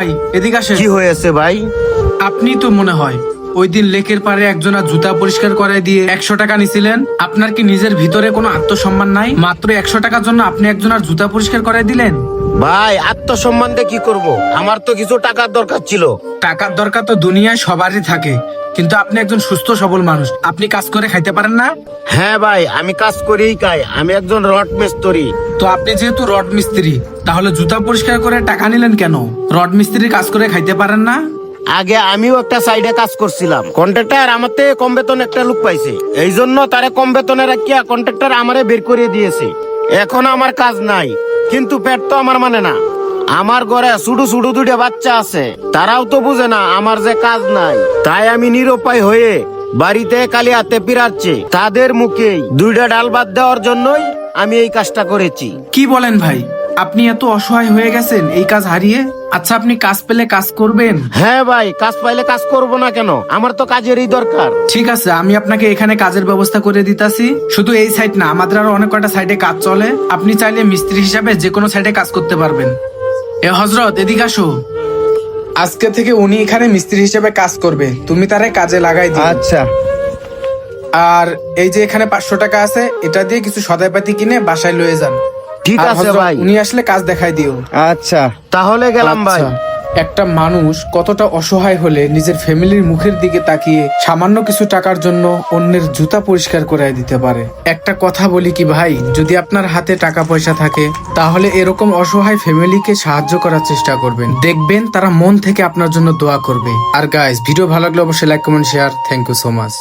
ভাই এদিকে আসেন। কি হয়েছে ভাই? আপনি তো মনে হয় ওই দিন লেকের পাড়ে একজনের জুতা পরিষ্কার করে দিয়ে 100 টাকা নিছিলেন। আপনার কি নিজের ভিতরে কোনো আত্মসম্মান নাই? মাত্র 100 টাকার জন্য আপনি একজনের জুতা পরিষ্কার করে দিলেন। ভাই আত্মসম্মান দিয়ে কি করব? আমার তো কিছু টাকার দরকার ছিল। টাকার দরকার তো দুনিয়ায় সবারই থাকে, কিন্তু আপনি একজন সুস্থ সবল মানুষ, আপনি কাজ করে খাইতে পারেন না? হ্যাঁ ভাই, আমি কাজ করেই খাই। আমি একজন রড মিস্ত্রি। তো আপনি যেহেতু রড মিস্ত্রি, তাহলে জুতা পরিষ্কার করে টাকা নিলেন কেন? রড মিস্ত্রি কাজ করে খাইতে পারেন না? আগে আমিও একটা সাইডে কাজ করছিলাম। কন্ট্রাক্টর আমার থেকে কম বেতন একটা লোক পাইছে, এই জন্য তারে কম বেতনে রাখিয়া কন্ট্রাক্টর আমারে বের করে দিয়েছে। এখন আমার কাজ নাই, কিন্তু পেট তো আমার মানে না। আমার ঘরে ছোট ছোট দুইটা বাচ্চা আছে, তারাও তো বুঝে না আমার যে কাজ নাই। তাই আমি নিরুপায় হয়ে বাড়িতে কালি হাতে পিরাচ্ছি। তাদের মুখেই দুইটা ডাল ভাত দেওয়ার জন্যই আমি এই কাজটা করেছি। কি বলেন ভাই, আপনি এত অসহায় হয়ে গেছেন এই কাজ হারিয়ে? আচ্ছা, আপনি কাজ পেলে কাজ করবেন? হ্যাঁ ভাই, কাজ পাইলে কাজ করব না কেন? আমার তো কাজেরই দরকার। ঠিক আছে, আমি আপনাকে এখানে কাজের ব্যবস্থা করে দিতাছি। শুধু এই সাইড না, আমাদের আরো অনেক কয়টা সাইডে কাজ চলে। আপনি চাইলে মিস্ত্রি হিসাবে যে কোনো সাইডে কাজ করতে পারবেন। এ হজরত, এদিকে আসো। আজকে থেকে উনি এখানে মিস্ত্রি হিসেবে কাজ করবে, তুমি তারে কাজে লাগাই দিও। আচ্ছা আর এই যে এখানে 500 টাকা আছে, এটা দিয়ে কিছু সদাইপাতি কিনে বাসায় লয়ে যান। ঠিক আর আছে হজরত, ভাই, উনি আসলে কাজ দেখাই দিও। আচ্ছা তাহলে গেলাম ভাই। আচ্ছা, একটা মানুষ কতটা অসহায় হলে নিজের ফ্যামিলির মুখের দিকে তাকিয়ে সামান্য কিছু টাকার জন্য অন্যের জুতা পরিষ্কার করে দিতে পারে। একটা কথা বলি কি ভাই, যদি আপনার হাতে টাকা পয়সা থাকে তাহলে এরকম অসহায় ফ্যামিলিকে সাহায্য করার চেষ্টা করবেন, দেখবেন তারা মন থেকে আপনার জন্য দোয়া করবে। আর গাইস, ভিডিও ভালো লাগলে অবশ্যই like comment share. Thank you so much.